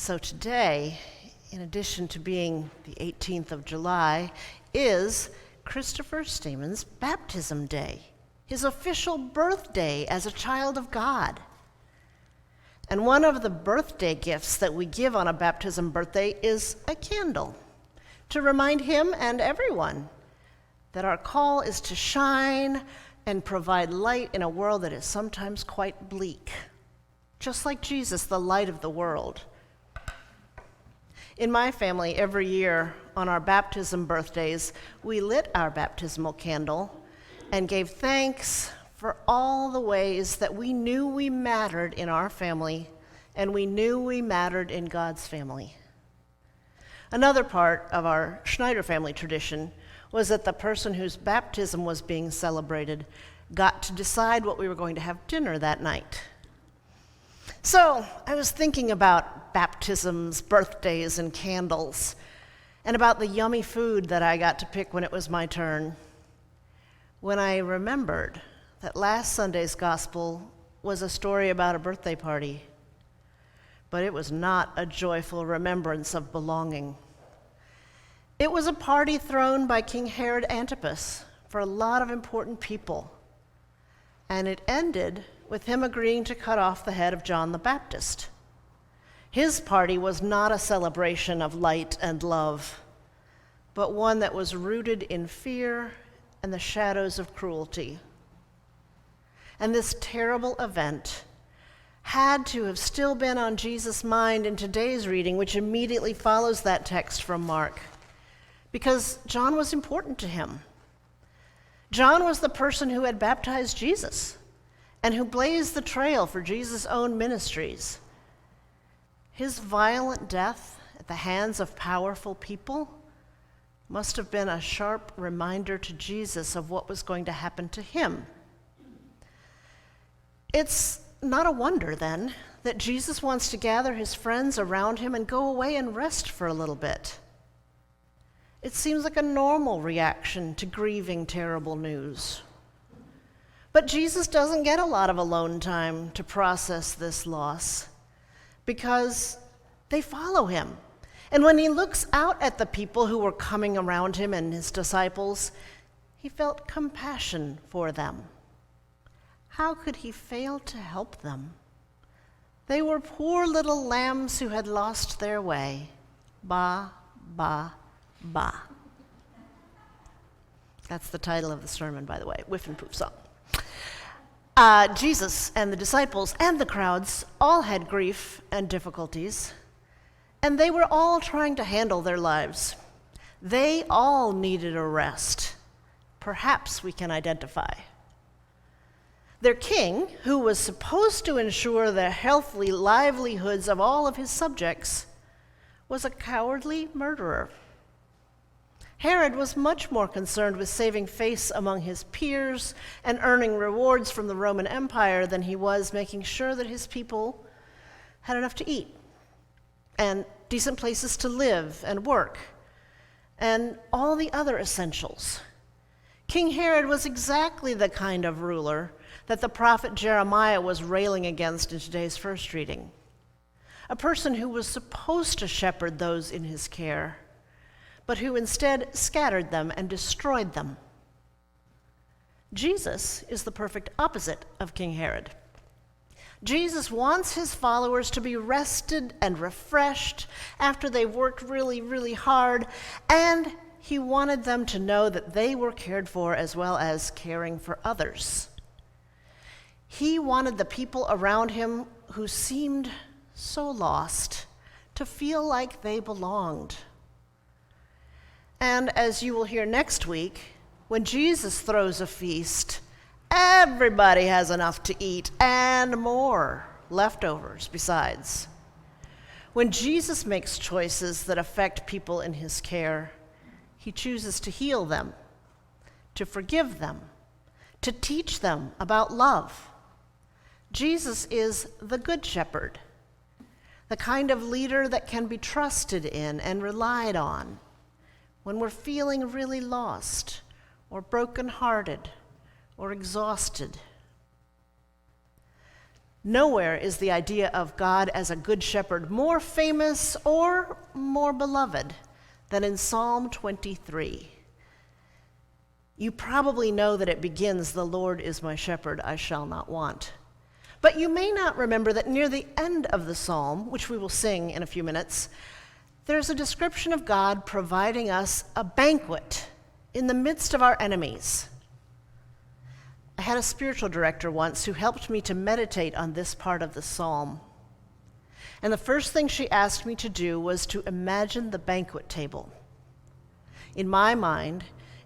So today, in addition to being the 18th of July, is Christopher Stamen's baptism day, his official birthday as a child of God. And one of the birthday gifts that we give on a baptism birthday is a candle, to remind him and everyone that our call is to shine and provide light in a world that is sometimes quite bleak, just like Jesus, the light of the world. In my family, every year on our baptism birthdays, we lit our baptismal candle and gave thanks for all the ways that we knew we mattered in our family and we knew we mattered in God's family. Another part of our Schneider family tradition was that the person whose baptism was being celebrated got to decide what we were going to have dinner that night. So I was thinking about baptisms, birthdays, and candles, and about the yummy food that I got to pick when it was my turn, when I remembered that last Sunday's gospel was a story about a birthday party, but it was not a joyful remembrance of belonging. It was a party thrown by King Herod Antipas for a lot of important people, and it ended with him agreeing to cut off the head of John the Baptist. His party was not a celebration of light and love, but one that was rooted in fear and the shadows of cruelty. And this terrible event had to have still been on Jesus' mind in today's reading, which immediately follows that text from Mark, because John was important to him. John was the person who had baptized Jesus and who blazed the trail for Jesus' own ministries. His violent death at the hands of powerful people must have been a sharp reminder to Jesus of what was going to happen to him. It's not a wonder, then, that Jesus wants to gather his friends around him and go away and rest for a little bit. It seems like a normal reaction to grieving terrible news. But Jesus doesn't get a lot of alone time to process this loss because they follow him. And when he looks out at the people who were coming around him and his disciples, he felt compassion for them. How could he fail to help them? They were poor little lambs who had lost their way. Ba, ba, ba. That's the title of the sermon, by the way, Whiff and Poof song. Jesus and the disciples and the crowds all had grief and difficulties, and they were all trying to handle their lives. They all needed a rest. Perhaps we can identify. Their king, who was supposed to ensure the healthy livelihoods of all of his subjects, was a cowardly murderer. Herod was much more concerned with saving face among his peers and earning rewards from the Roman Empire than he was making sure that his people had enough to eat and decent places to live and work and all the other essentials. King Herod was exactly the kind of ruler that the prophet Jeremiah was railing against in today's first reading. A person who was supposed to shepherd those in his care, but who instead scattered them and destroyed them. Jesus is the perfect opposite of King Herod. Jesus wants his followers to be rested and refreshed after they've worked really, really hard, and he wanted them to know that they were cared for as well as caring for others. He wanted the people around him who seemed so lost to feel like they belonged. And as you will hear next week, when Jesus throws a feast, everybody has enough to eat and more leftovers besides. When Jesus makes choices that affect people in his care, he chooses to heal them, to forgive them, to teach them about love. Jesus is the Good Shepherd, the kind of leader that can be trusted in and relied on when we're feeling really lost or brokenhearted or exhausted. Nowhere is the idea of God as a good shepherd more famous or more beloved than in Psalm 23. You probably know that it begins, "The Lord is my shepherd, I shall not want." But you may not remember that near the end of the psalm, which we will sing in a few minutes, there's a description of God providing us a banquet in the midst of our enemies. I had a spiritual director once who helped me to meditate on this part of the psalm. And the first thing she asked me to do was to imagine the banquet table. In my mind,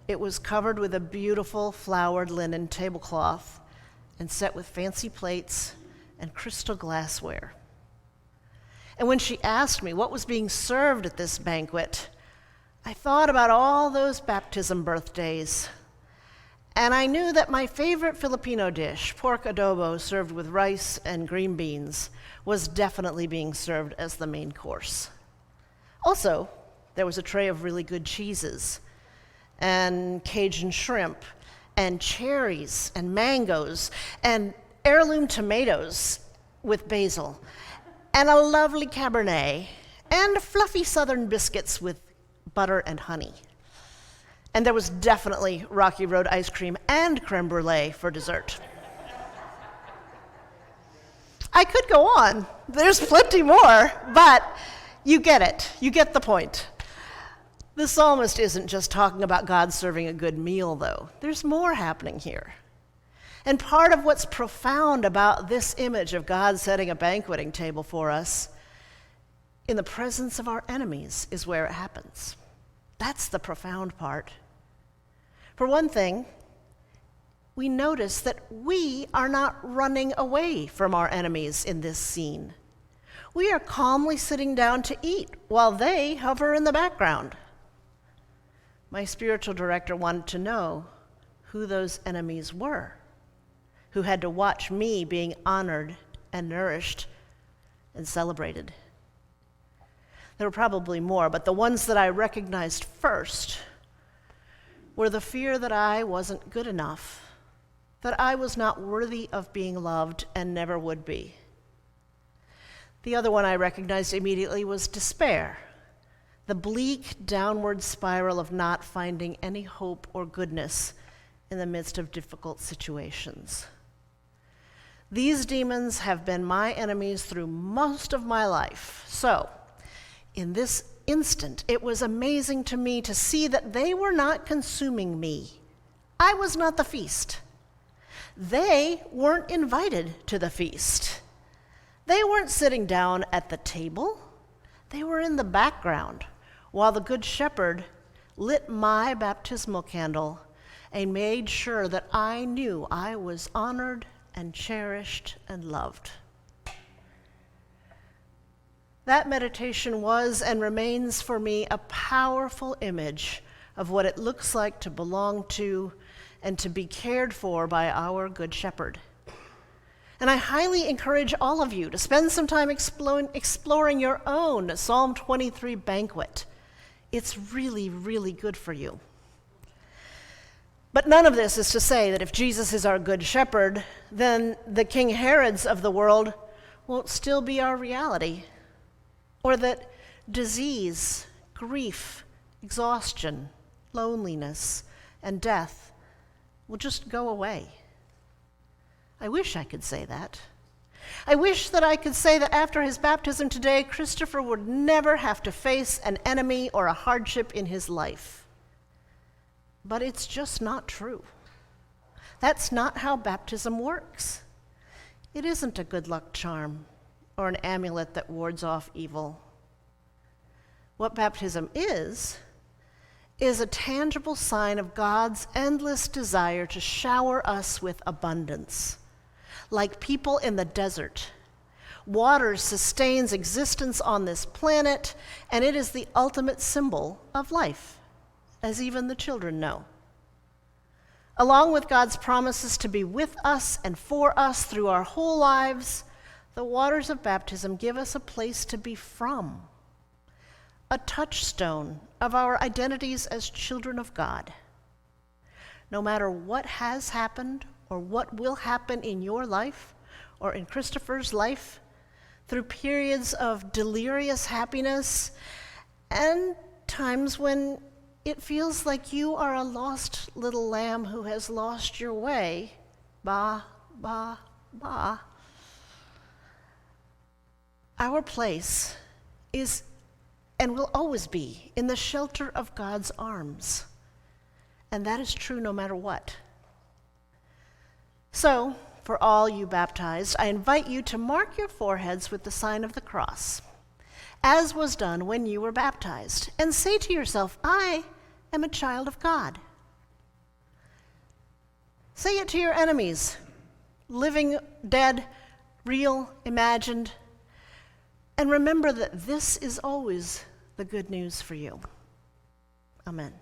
it was covered with a beautiful flowered linen tablecloth and set with fancy plates and crystal glassware. And when she asked me what was being served at this banquet, I thought about all those baptism birthdays. And I knew that my favorite Filipino dish, pork adobo served with rice and green beans, was definitely being served as the main course. Also, there was a tray of really good cheeses, and Cajun shrimp, and cherries, and mangoes, and heirloom tomatoes with basil, and a lovely Cabernet, and fluffy southern biscuits with butter and honey. And there was definitely Rocky Road ice cream and creme brulee for dessert. I could go on. There's plenty more, but you get it. You get the point. The psalmist isn't just talking about God serving a good meal, though. There's more happening here. And part of what's profound about this image of God setting a banqueting table for us in the presence of our enemies is where it happens. That's the profound part. For one thing, we notice that we are not running away from our enemies in this scene. We are calmly sitting down to eat while they hover in the background. My spiritual director wanted to know who those enemies were, who had to watch me being honored and nourished and celebrated. There were probably more, but the ones that I recognized first were the fear that I wasn't good enough, that I was not worthy of being loved and never would be. The other one I recognized immediately was despair, the bleak downward spiral of not finding any hope or goodness in the midst of difficult situations. These demons have been my enemies through most of my life. So, in this instant, it was amazing to me to see that they were not consuming me. I was not the feast. They weren't invited to the feast. They weren't sitting down at the table. They were in the background, while the Good Shepherd lit my baptismal candle and made sure that I knew I was honored and cherished and loved. That meditation was and remains for me a powerful image of what it looks like to belong to and to be cared for by our Good Shepherd. And I highly encourage all of you to spend some time exploring your own Psalm 23 banquet. It's really, really good for you. But none of this is to say that if Jesus is our Good Shepherd, then the King Herods of the world won't still be our reality, or that disease, grief, exhaustion, loneliness, and death will just go away. I wish I could say that. I wish that I could say that after his baptism today, Christopher would never have to face an enemy or a hardship in his life. But it's just not true. That's not how baptism works. It isn't a good luck charm or an amulet that wards off evil. What baptism is a tangible sign of God's endless desire to shower us with abundance. Like people in the desert, water sustains existence on this planet, and it is the ultimate symbol of life, as even the children know. Along with God's promises to be with us and for us through our whole lives, the waters of baptism give us a place to be from, a touchstone of our identities as children of God. No matter what has happened or what will happen in your life or in Christopher's life, through periods of delirious happiness and times when it feels like you are a lost little lamb who has lost your way. Ba, ba, ba. Our place is and will always be in the shelter of God's arms. And that is true no matter what. So, for all you baptized, I invite you to mark your foreheads with the sign of the cross, as was done when you were baptized, and say to yourself, I am a child of God. Say it to your enemies, living, dead, real, imagined, and remember that this is always the good news for you. Amen.